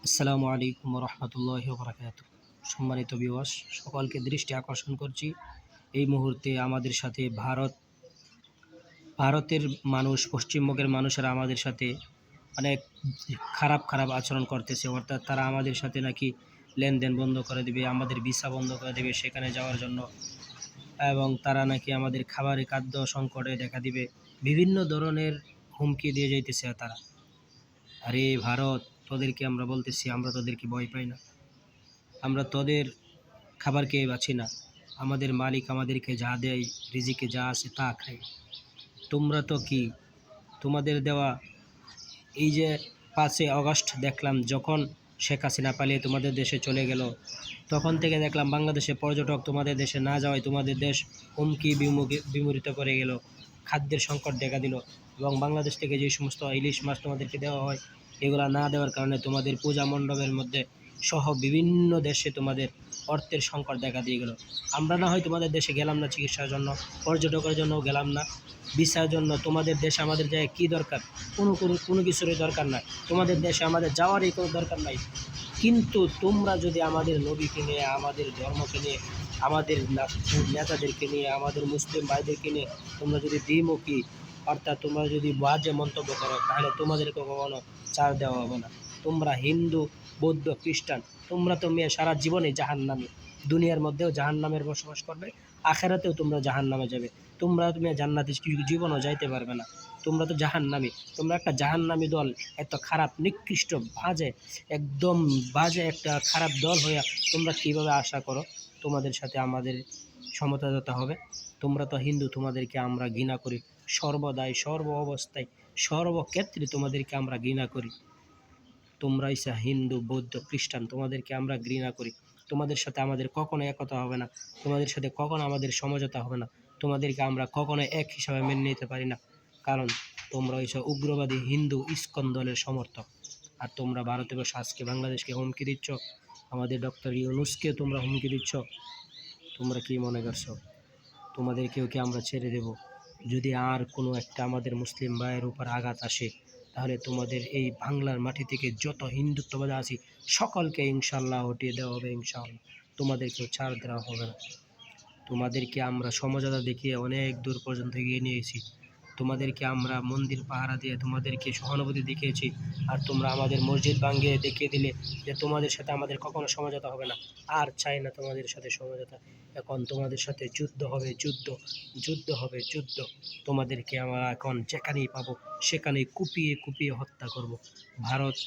আসসালামু আলাইকুম রহমতুল্লাহি বারাকাতুহু। সম্মানিত ভিউয়ার্স, সকলকে দৃষ্টি আকর্ষণ করছি এই মুহূর্তে আমাদের সাথে ভারতের মানুষ, পশ্চিমবঙ্গের মানুষেরা আমাদের সাথে অনেক খারাপ খারাপ আচরণ করতেছে। অর্থাৎ তারা আমাদের সাথে নাকি লেনদেন বন্ধ করে দেবে, আমাদের ভিসা বন্ধ করে দেবে সেখানে যাওয়ার জন্য, এবং তারা নাকি আমাদের খাদ্য সংকটে দেখা দিবে। বিভিন্ন ধরনের হুমকি দিয়ে যাইতেছে তারা। আরে ভারত, তোদেরকে আমরা বলতেছি, আমরা তোদেরকে ভয় পাই না। আমরা তোদের খাবার খেয়ে বাঁচি না। আমাদের মালিক আমাদেরকে যা দেয়, রিজিকে যা আছে তা খাই। তোমরা তো কি, তোমাদের দেওয়া এই যে 5ই আগস্ট দেখলাম যখন শেখ হাসিনা পালিয়ে তোমাদের দেশে চলে গেল, তখন থেকে দেখলাম বাংলাদেশে পর্যটক তোমাদের দেশে না যাওয়ায় তোমাদের দেশ হুমকি বিমূরিত করে গেল, খাদ্যের সংকট দেখা দিল। এবং বাংলাদেশ থেকে যে সমস্ত ইলিশ মাছ তোমাদেরকে দেওয়া হয়, এগুলা না দেওয়ার কারণে তোমাদের পূজা মণ্ডপের মধ্যে সহ বিভিন্ন দেশে তোমাদের অর্থের সংকট দেখা দিয়ে গেল। আমরা না হয় তোমাদের দেশে গেলাম না চিকিৎসার জন্য, পর্যটকের জন্য গেলাম না, ভিসার জন্য। তোমাদের দেশে আমাদের যায় কী দরকার? কোনো কিছুরই দরকার নাই। তোমাদের দেশে আমাদের যাওয়ারই কোনো দরকার নাই। কিন্তু তোমরা যদি আমাদের নবীকে নিয়ে, আমাদের ধর্মকে নিয়ে, আমাদের নেতাদেরকে নিয়ে, আমাদের মুসলিম ভাইদেরকে নিয়ে তোমরা যদি দ্বিমুখী, অর্থাৎ তোমরা যদি বাজে মন্তব্য করো, তাহলে তোমাদেরকে কখনো ছাড় দেওয়া হবে না। তোমরা হিন্দু, বৌদ্ধ, খ্রিস্টান, তোমরা তো সারা জীবনে জাহান্নামী। দুনিয়ার মধ্যেও জাহান্নামের বসবাস করবে, আখেরাতেও তোমরা জাহান্নামে যাবে। তোমরা জান্নাতে জীবনও যাইতে পারবে না। তোমরা তো জাহান্নামী। তোমরা একটা জাহান্নামী দল, এত খারাপ, নিকৃষ্ট, বাজে, একদম বাজে একটা খারাপ দল হয়ে তোমরা কীভাবে আশা করো তোমাদের সাথে আমাদের সমঝোতা হবে? তোমরা তো হিন্দু, তোমাদেরকে আমরা ঘৃণা করি সর্বদাই, সর্ব অবস্থায়, সর্বক্ষেত্রে তোমাদেরকে আমরা ঘৃণা করি। তোমরা ইসা হিন্দু, বৌদ্ধ, খ্রিস্টান, তোমাদেরকে আমরা ঘৃণা করি। তোমাদের সাথে আমাদের কখনো একতা হবে না, তোমাদের সাথে কখনো আমাদের সমঝোতা হবে না। তোমাদেরকে আমরা কখনো এক হিসাবে মেনে নিতে পারি না, কারণ তোমরা এইসব উগ্রবাদী হিন্দু ইস্কন দলের সমর্থক। আর তোমরা ভারতবর্ষ আজকে বাংলাদেশকে হুমকি দিচ্ছ, আমাদের ডক্টর ইউনূসকে তোমরা হুমকি দিচ্ছ। তোমরা কি মনে করছো তোমাদেরকেও কি আমরা ছেড়ে দেব? যদি আর কোনো একটা আমাদের মুসলিম ভাইয়ের উপর আঘাত আসে, তাহলে তোমাদের এই বাংলার মাটি থেকে যত হিন্দুত্ববাদ আছে সকলকে ইনশাল্লাহ হটিয়ে দেওয়া হবে, ইনশাআল্লাহ। তোমাদেরকেও ছাড় দেওয়া হবে না। তোমাদেরকে আমরা সমঝোতা দেখিয়ে অনেক দূর পর্যন্ত এগিয়ে নিয়েছি। তোমাদেরকে আমরা মন্দির পাহারা দিয়ে তোমাদেরকে সহানুভূতি দেখিয়েছি, আর তোমরা আমাদের মসজিদ ভাঙিয়ে দেখিয়ে দিলে যে তোমাদের সাথে আমাদের কখনো সমঝোতা হবে না। আর চাই না তোমাদের সাথে সমঝোতা। এখন তোমাদের সাথে যুদ্ধ হবে, যুদ্ধ, যুদ্ধ হবে, যুদ্ধ। তোমাদেরকে আমরা এখন যেখানেই পাবো সেখানেই কুপিয়ে কুপিয়ে হত্যা করব। ভারত